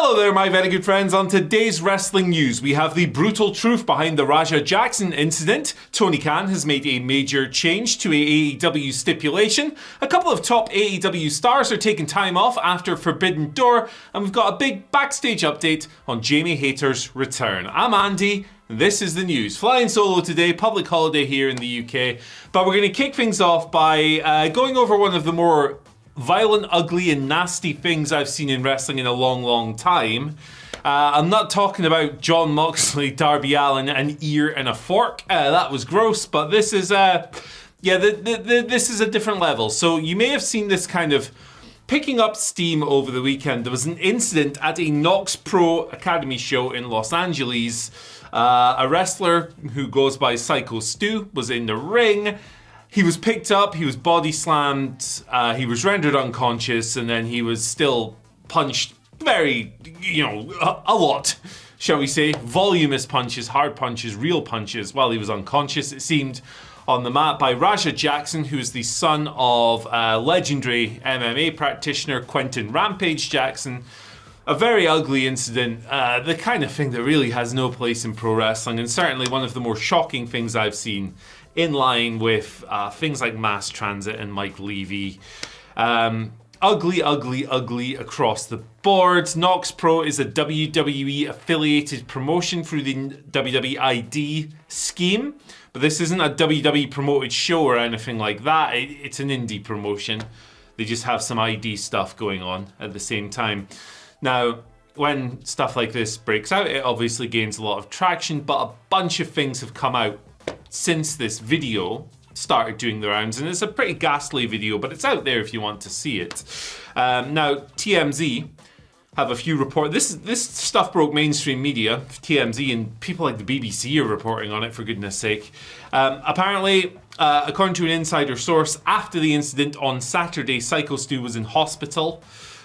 Hello there, my very good friends. On today's wrestling news, we have the brutal truth behind the Raja Jackson incident. Tony Khan has made a major change to a AEW stipulation. A couple of top AEW stars are taking time off after Forbidden Door. And we've got a big backstage update on Jamie Hayter's return. I'm Andy. This is the news. Flying solo today, public holiday here in the UK. But we're going to kick things off by going over one of the more violent, ugly, and nasty things I've seen in wrestling in a long, long time. I'm not talking about Jon Moxley, Darby Allin, an ear and a fork. That was gross, but this is this is a different level. So you may have seen this kind of picking up steam over the weekend. There was an incident at a Knox Pro Academy show in Los Angeles. A wrestler who goes by Psycho Stu was in the ring. He was picked up, he was body slammed, he was rendered unconscious, and then he was still punched very, a lot, shall we say. Voluminous punches, hard punches, real punches while he was unconscious, it seemed, on the mat by Raja Jackson, who is the son of legendary MMA practitioner Quentin Rampage Jackson. A very ugly incident, the kind of thing that really has no place in pro wrestling, and certainly one of the more shocking things I've seen, in line with things like Mass Transit and Mike Levy. Ugly, ugly, ugly across the board. Knox Pro is a WWE affiliated promotion through the WWE ID scheme, but this isn't a WWE promoted show or anything like that. It's an indie promotion. They just have some ID stuff going on at the same time. Now, when stuff like this breaks out, it obviously gains a lot of traction, but a bunch of things have come out since this video started doing the rounds, and it's a pretty ghastly video, but it's out there if you want to see it. Now, TMZ have a few reports. This stuff broke mainstream media, TMZ, and people like the BBC are reporting on it, for goodness sake. Apparently, according to an insider source, after the incident on Saturday, Psycho Stu was in hospital,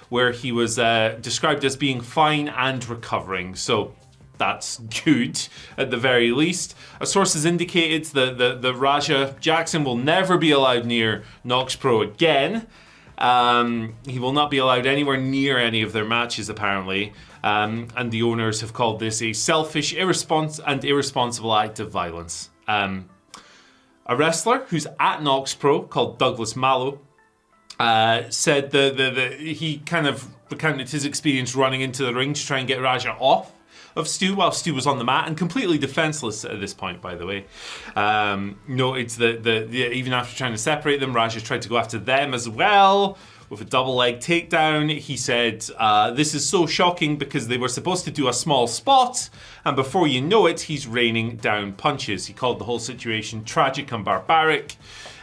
where he was described as being fine and recovering. So that's good, at the very least. A source has indicated that the Raja Jackson will never be allowed near Knox Pro again. He will not be allowed anywhere near any of their matches, apparently. And the owners have called this a selfish, irresponsible act of violence. A wrestler who's at Knox Pro, called Douglas Mallow, said that he kind of recounted his experience running into the ring to try and get Raja off of Stu while Stu was on the mat, and completely defenseless at this point, by the way. Noted that even after trying to separate them, Raja tried to go after them as well with a double leg takedown. He said, this is so shocking because they were supposed to do a small spot, and before you know it, he's raining down punches. He called the whole situation tragic and barbaric.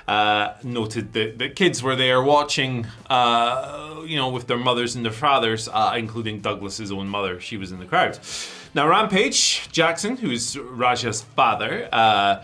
Noted that kids were there watching, with their mothers and their fathers, including Douglas's own mother. She was in the crowd. Now, Rampage Jackson, who is Raja's father,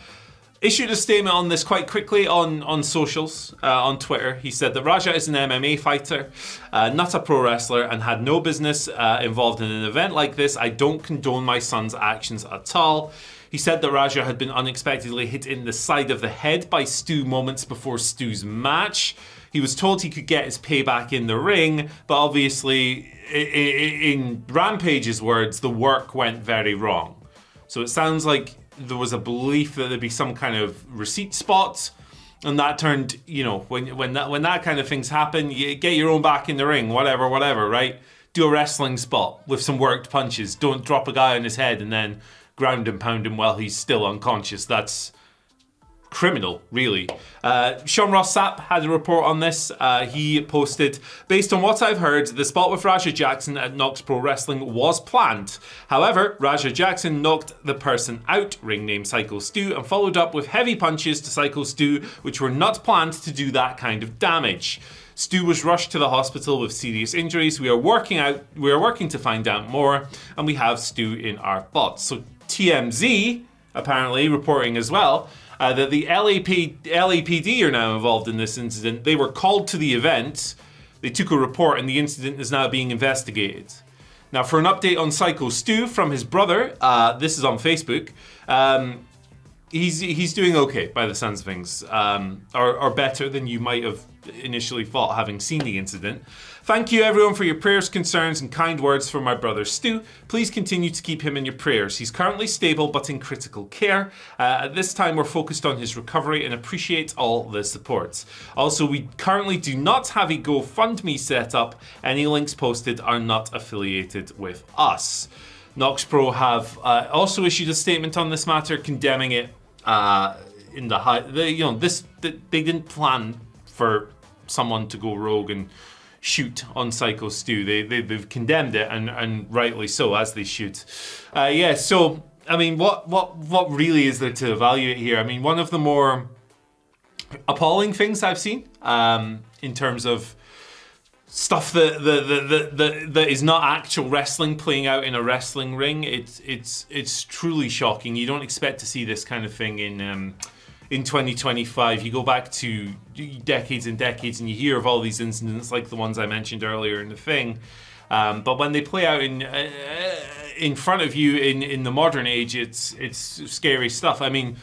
issued a statement on this quite quickly on socials, on Twitter. He said that Raja is an MMA fighter, not a pro wrestler, and had no business involved in an event like this. I don't condone my son's actions at all. He said that Raja had been unexpectedly hit in the side of the head by Stu moments before Stu's match. He was told he could get his payback in the ring, but obviously, in Rampage's words, the work went very wrong. So it sounds like there was a belief that there'd be some kind of receipt spot, and that turned, when that kind of things happen, you get your own back in the ring, whatever, right? Do a wrestling spot with some worked punches. Don't drop a guy on his head and then ground and pound him while he's still unconscious. That's criminal, really. Sean Ross Sapp had a report on this. He posted, based on what I've heard, the spot with Raja Jackson at Knox Pro Wrestling was planned. However, Raja Jackson knocked the person out, ring name Psycho Stu, and followed up with heavy punches to Psycho Stu, which were not planned to do that kind of damage. Stu was rushed to the hospital with serious injuries. We are working to find out more, and we have Stu in our thoughts. So TMZ apparently reporting as well that the LAPD are now involved in this incident. They were called to the event, they took a report, and the incident is now being investigated. Now, for an update on Psycho Stu from his brother, this is on Facebook, he's doing okay by the sounds of things, or better than you might have initially thought having seen the incident. Thank you everyone for your prayers, concerns, and kind words for my brother Stu. Please continue to keep him in your prayers. He's currently stable but in critical care. At this time, we're focused on his recovery and appreciate all the support. Also, we currently do not have a GoFundMe set up. Any links posted are not affiliated with us. Nox Pro have also issued a statement on this matter, condemning it in the high. They didn't plan for someone to go rogue and shoot on Psycho Stu. They've condemned it, and rightly so, as they should. So I mean, what really is there to evaluate here? I mean, one of the more appalling things I've seen in terms of stuff that is not actual wrestling playing out in a wrestling ring. It's truly shocking. You don't expect to see this kind of thing in 2025. You go back to decades and decades and you hear of all these incidents like the ones I mentioned earlier in the thing. But when they play out in front of you in the modern age, it's scary stuff. I mean,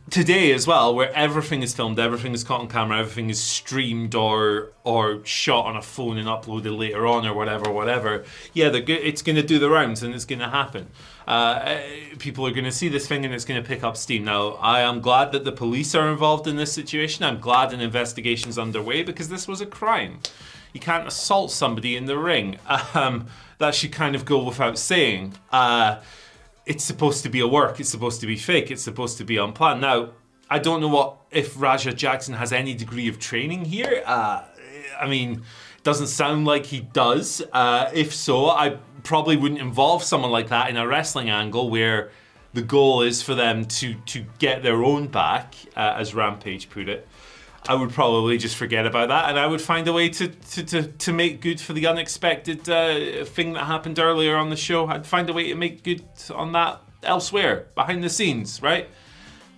today as well, where everything is filmed, everything is caught on camera, everything is streamed or shot on a phone and uploaded later on or whatever. Yeah, it's going to do the rounds and it's going to happen. People are going to see this thing and it's going to pick up steam. Now, I am glad that the police are involved in this situation. I'm glad an investigation is underway because this was a crime. You can't assault somebody in the ring. That should kind of go without saying. It's supposed to be a work. It's supposed to be fake. It's supposed to be unplanned. Now, I don't know if Raja Jackson has any degree of training here. I mean, it doesn't sound like he does. If so, I probably wouldn't involve someone like that in a wrestling angle where the goal is for them to get their own back, as Rampage put it. I would probably just forget about that, and I would find a way to make good for the unexpected thing that happened earlier on the show. I'd find a way to make good on that elsewhere, behind the scenes, right?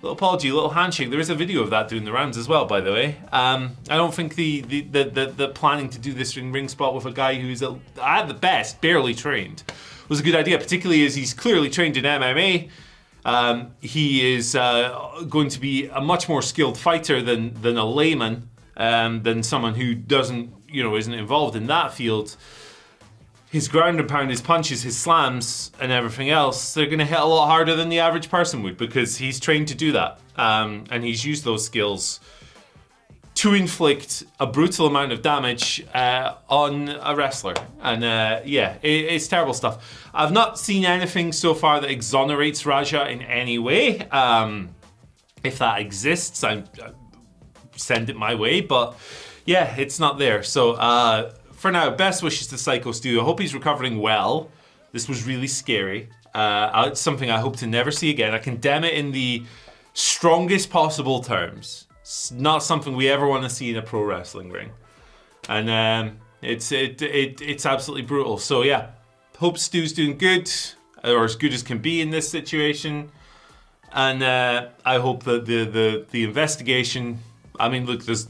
Little apology, little handshake. There is a video of that doing the rounds as well, by the way. I don't think the planning to do this in ring spot with a guy who's at the best barely trained was a good idea, particularly as he's clearly trained in MMA. He is going to be a much more skilled fighter than a layman, than someone who isn't involved in that field. His ground and pound, his punches, his slams, and everything else, they're going to hit a lot harder than the average person would because he's trained to do that. And he's used those skills to inflict a brutal amount of damage on a wrestler. And it's terrible stuff. I've not seen anything so far that exonerates Raja in any way. If that exists, I send it my way. But yeah, it's not there. So for now, best wishes to Psycho Stu. I hope he's recovering well. This was really scary. It's something I hope to never see again. I condemn it in the strongest possible terms. It's not something we ever want to see in a pro wrestling ring, and it's absolutely brutal. So yeah, hope Stu's doing good, or as good as can be in this situation, and I hope that the investigation. I mean, look, there's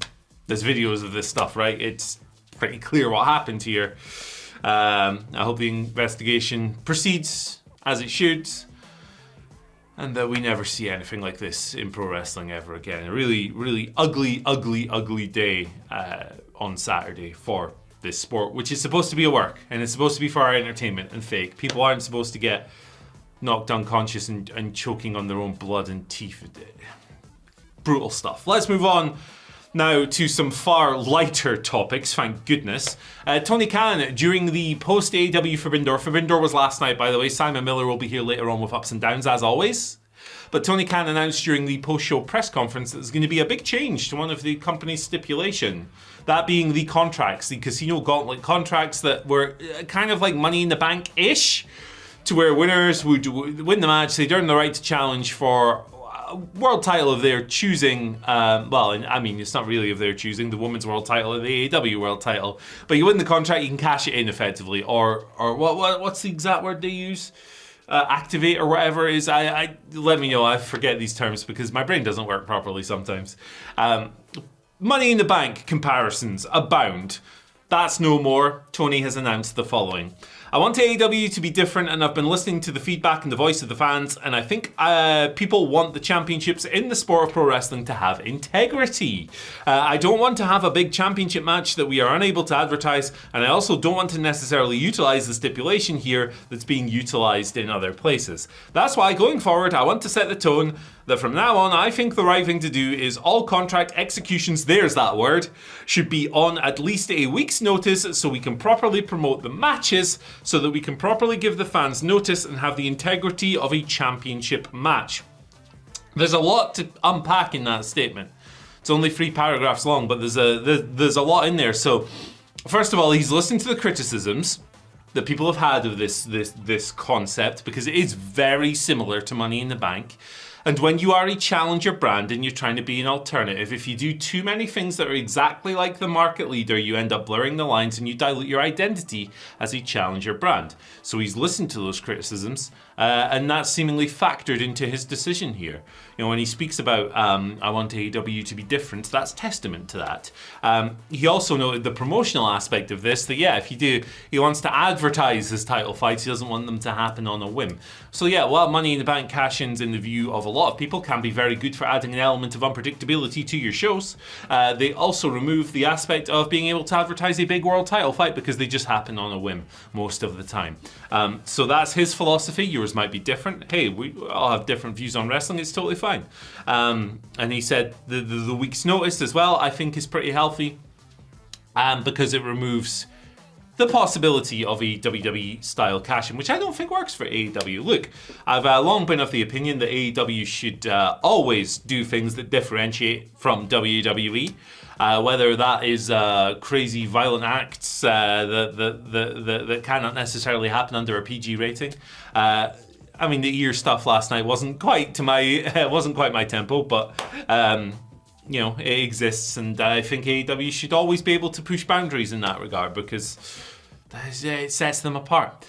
videos of this stuff, right? It's pretty clear what happened here. I hope the investigation proceeds as it should. And that we never see anything like this in pro wrestling ever again. A really, really ugly day on Saturday for this sport, which is supposed to be a work, and it's supposed to be for our entertainment and fake. People aren't supposed to get knocked unconscious and choking on their own blood and teeth. Brutal stuff. Let's move on now to some far lighter topics, thank goodness. Tony Khan, during the post-AEW Forbidden Door was last night, by the way. Simon Miller will be here later on with ups and downs, as always. But Tony Khan announced during the post-show press conference that there's going to be a big change to one of the company's stipulation. That being the contracts, the Casino Gauntlet contracts that were kind of like Money in the Bank-ish, to where winners would win the match, they'd earn the right to challenge for world title of their choosing. It's not really of their choosing, the women's world title or the AEW world title. But you win the contract, you can cash it in effectively, or what's the exact word they use? Activate or whatever it is. I let me know. I forget these terms because my brain doesn't work properly sometimes. Money in the Bank comparisons abound. That's no more. Tony has announced the following. I want AEW to be different, and I've been listening to the feedback and the voice of the fans, and I think people want the championships in the sport of pro wrestling to have integrity. I don't want to have a big championship match that we are unable to advertise, and I also don't want to necessarily utilize the stipulation here that's being utilized in other places. That's why, going forward, I want to set the tone that from now on, I think the right thing to do is all contract executions, there's that word, should be on at least a week's notice so we can properly promote the matches, so that we can properly give the fans notice and have the integrity of a championship match. There's a lot to unpack in that statement. It's only 3 paragraphs long, but there's a lot in there. So, first of all, he's listened to the criticisms that people have had of this concept, because it is very similar to Money in the Bank. And when you are a challenger brand and you're trying to be an alternative, if you do too many things that are exactly like the market leader, you end up blurring the lines and you dilute your identity as a challenger brand. So he's listened to those criticisms, and that's seemingly factored into his decision here. You know, when he speaks about, I want AEW to be different, that's testament to that. He also noted the promotional aspect of this, that if he wants to advertise his title fights, he doesn't want them to happen on a whim. So while Money in the Bank cash-ins in the view of a lot of people can be very good for adding an element of unpredictability to your shows, they also remove the aspect of being able to advertise a big world title fight because they just happen on a whim most of the time. So that's his philosophy. Yours might be different. Hey, we all have different views on wrestling. It's totally fine. And he said the week's notice as well, I think, is pretty healthy, because it removes the possibility of a WWE style cash-in, which I don't think works for AEW. Look, I've long been of the opinion that AEW should always do things that differentiate from WWE, whether that is crazy violent acts that cannot necessarily happen under a PG rating. I mean, the ear stuff last night wasn't quite my tempo, but it exists, and I think AEW should always be able to push boundaries in that regard, because it sets them apart.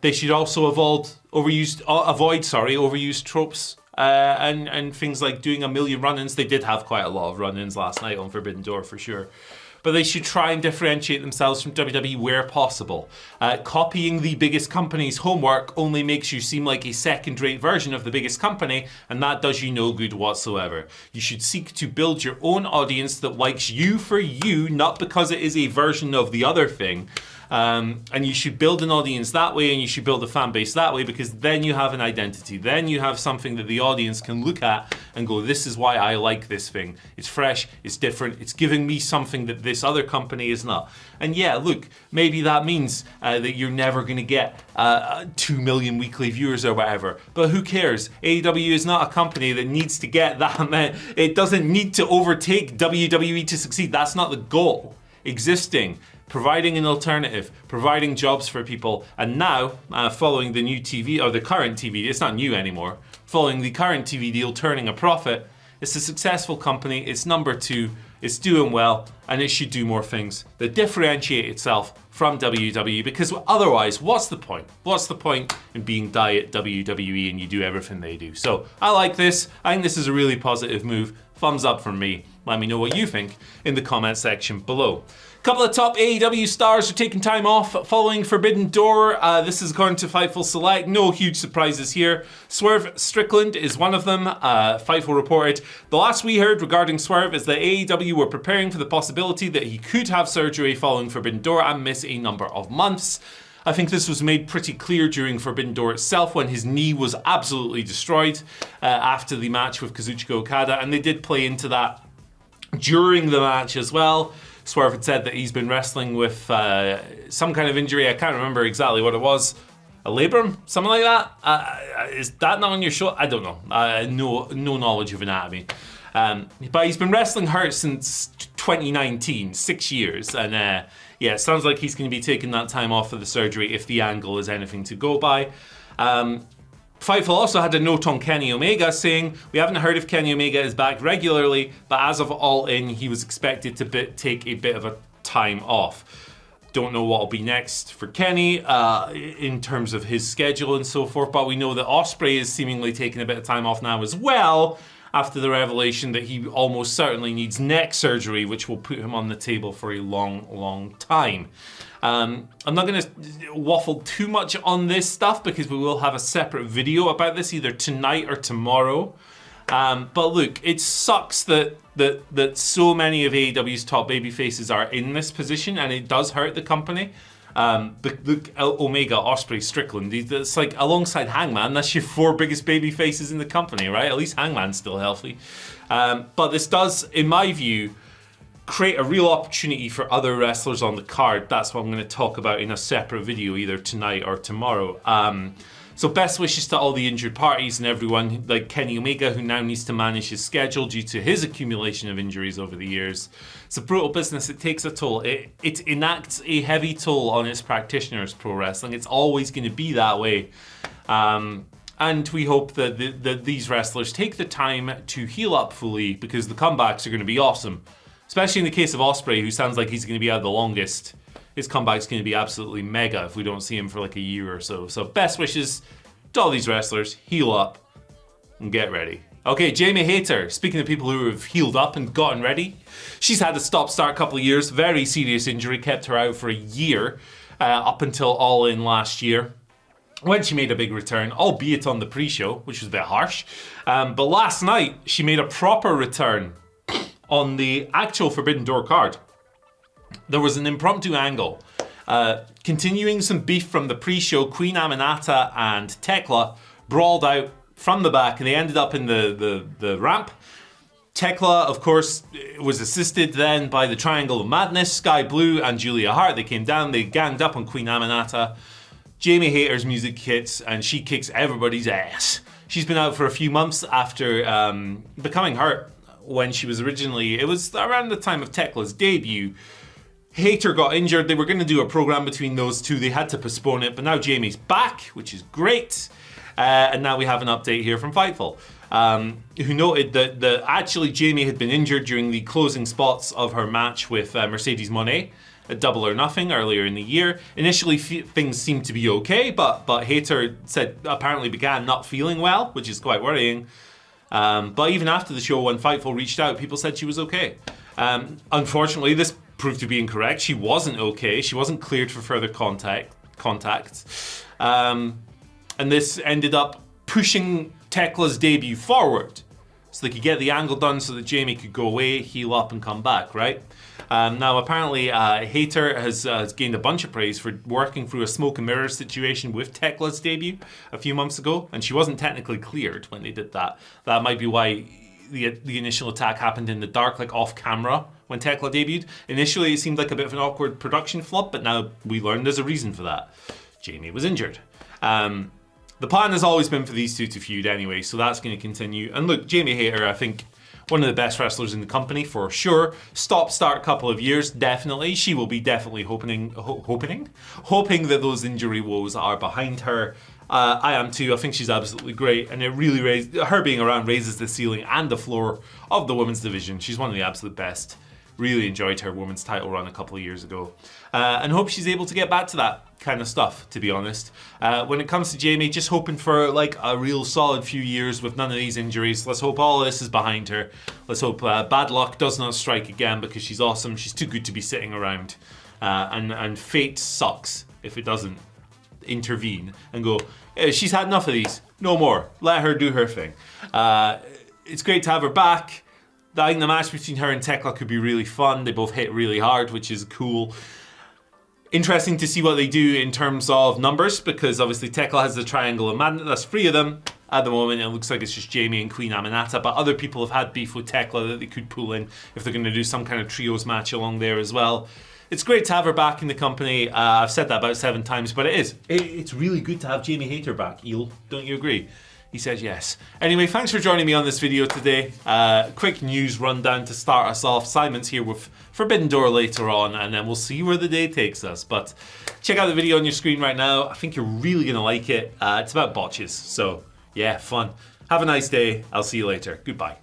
They should also avoid overused tropes and things like doing a million run-ins. They did have quite a lot of run-ins last night on Forbidden Door for sure. But they should try and differentiate themselves from WWE where possible. Copying the biggest company's homework only makes you seem like a second-rate version of the biggest company, and that does you no good whatsoever. You should seek to build your own audience that likes you for you, not because it is a version of the other thing. And you should build an audience that way, and you should build a fan base that way, because then you have an identity. Then you have something that the audience can look at and go, this is why I like this thing. It's fresh, it's different, it's giving me something that this other company is not. And look, maybe that means that you're never going to get 2 million weekly viewers or whatever. But who cares? AEW is not a company that needs to get that. It doesn't need to overtake WWE to succeed. That's not the goal. Existing, providing an alternative, providing jobs for people, and now, following the new TV, or the current TV, it's not new anymore, following the current TV deal turning a profit, it's a successful company, it's number 2, it's doing well, and it should do more things that differentiate itself from WWE, because otherwise, what's the point? What's the point in being diet WWE and you do everything they do? So, I like this. I think this is a really positive move. Thumbs up from me. Let me know what you think in the comment section below. A couple of top AEW stars are taking time off following Forbidden Door. This is according to Fightful Select. No huge surprises here. Swerve Strickland is one of them. Fightful reported, the last we heard regarding Swerve is that AEW were preparing for the possibility that he could have surgery following Forbidden Door and miss a number of months. I think this was made pretty clear during Forbidden Door itself, when his knee was absolutely destroyed after the match with Kazuchika Okada, and they did play into that during the match as well. Swerve had said that he's been wrestling with some kind of injury. I can't remember exactly what it was. A labrum? Something like that? Is that not on your show? I don't know. No knowledge of anatomy. But he's been wrestling hurt since 2019, 6 years. And it sounds like he's going to be taking that time off for the surgery if the angle is anything to go by. Fightful also had a note on Kenny Omega saying, we haven't heard if Kenny Omega is back regularly, but as of All In, he was expected to take a bit of a time off. Don't know what will be next for Kenny in terms of his schedule and so forth, but we know that Ospreay is seemingly taking a bit of time off now as well. after the revelation that he almost certainly needs neck surgery, which will put him on the table for a long, long time. I'm not going to waffle too much on this stuff because we will have a separate video about this either tonight or tomorrow. But look, it sucks that so many of AEW's top babyfaces are in this position, and it does hurt the company. Look, Omega, Ospreay, Strickland, it's like alongside Hangman, that's your 4 biggest baby faces in the company, right? At least Hangman's still healthy. But this does, in my view, create a real opportunity for other wrestlers on the card. That's what I'm going to talk about in a separate video either tonight or tomorrow. So best wishes to all the injured parties and everyone, like Kenny Omega, who now needs to manage his schedule due to his accumulation of injuries over the years. It's a brutal business. It takes a toll. It enacts a heavy toll on its practitioners, pro wrestling. It's always going to be that way. And we hope that these wrestlers take the time to heal up fully, because the comebacks are going to be awesome. Especially in the case of Ospreay, who sounds like he's going to be out the longest. His comeback's going to be absolutely mega if we don't see him for like a year or so. So best wishes to all these wrestlers. Heal up and get ready. Okay, Jamie Hayter. Speaking of people who have healed up and gotten ready, she's had a stop-start couple of years. Very serious injury kept her out for a year, up until All In last year, when she made a big return, albeit on the pre-show, which was a bit harsh. But last night, she made a proper return on the actual Forbidden Door card. There was an impromptu angle. Continuing some beef from the pre-show, Queen Aminata and Tekla brawled out from the back, and they ended up in the ramp. Tekla, of course, was assisted then by the Triangle of Madness, Sky Blue and Julia Hart. They came down, they ganged up on Queen Aminata. Jamie Hayter's music hits, and she kicks everybody's ass. She's been out for a few months after becoming hurt when she was originally... It was around the time of Tekla's debut. Hayter got injured. They were going to do a program between those two. They had to postpone it, but now Jamie's back, which is great. And now we have an update here from Fightful, who noted that actually Jamie had been injured during the closing spots of her match with Mercedes Moné at Double or Nothing earlier in the year. Initially, things seemed to be okay, but Hayter said apparently began not feeling well, which is quite worrying. But even after the show, when Fightful reached out, people said she was okay. Unfortunately, this proved to be incorrect. She wasn't okay. She wasn't cleared for further contact. And this ended up pushing Tekla's debut forward so they could get the angle done so that Jamie could go away, heal up, and come back, right? Now, apparently, Hayter has gained a bunch of praise for working through a smoke and mirrors situation with Tekla's debut a few months ago, and she wasn't technically cleared when they did that. That might be why the initial attack happened in the dark, like off camera, when Tekla debuted. Initially, it seemed like a bit of an awkward production flub, but now we learned there's a reason for that. Jamie was injured. The plan has always been for these two to feud anyway, so that's going to continue. And look, Jamie Hayter, I think, one of the best wrestlers in the company for sure. Stop-start couple of years, definitely. She will be definitely hoping that those injury woes are behind her. I am too. I think she's absolutely great, and it really her being around raises the ceiling and the floor of the women's division. She's one of the absolute best. Really enjoyed her women's title run a couple of years ago, and hope she's able to get back to that kind of stuff, to be honest. When it comes to Jamie, just hoping for like a real solid few years with none of these injuries. Let's hope all of this is behind her. Let's hope bad luck does not strike again, because she's awesome. She's too good to be sitting around, and fate sucks if it doesn't intervene and go, she's had enough of these, no more, let her do her thing. It's great to have her back. I think the match between her and Tekla could be really fun. They both hit really hard, which is cool. Interesting to see what they do in terms of numbers, because obviously Tekla has the Triangle of Madness. That's 3 of them. At the moment, it looks like it's just Jamie and Queen Aminata, but other people have had beef with Tekla that they could pull in if they're going to do some kind of trios match along there as well. It's great to have her back in the company. I've said that about 7 times, but it's really good to have Jamie Hayter back, Eel. Don't you agree? He says yes. Anyway, thanks for joining me on this video today. Quick news rundown to start us off. Simon's here with Forbidden Door later on, and then we'll see where the day takes us. But check out the video on your screen right now. I think you're really going to like it. It's about botches, so yeah, fun. Have a nice day. I'll see you later. Goodbye.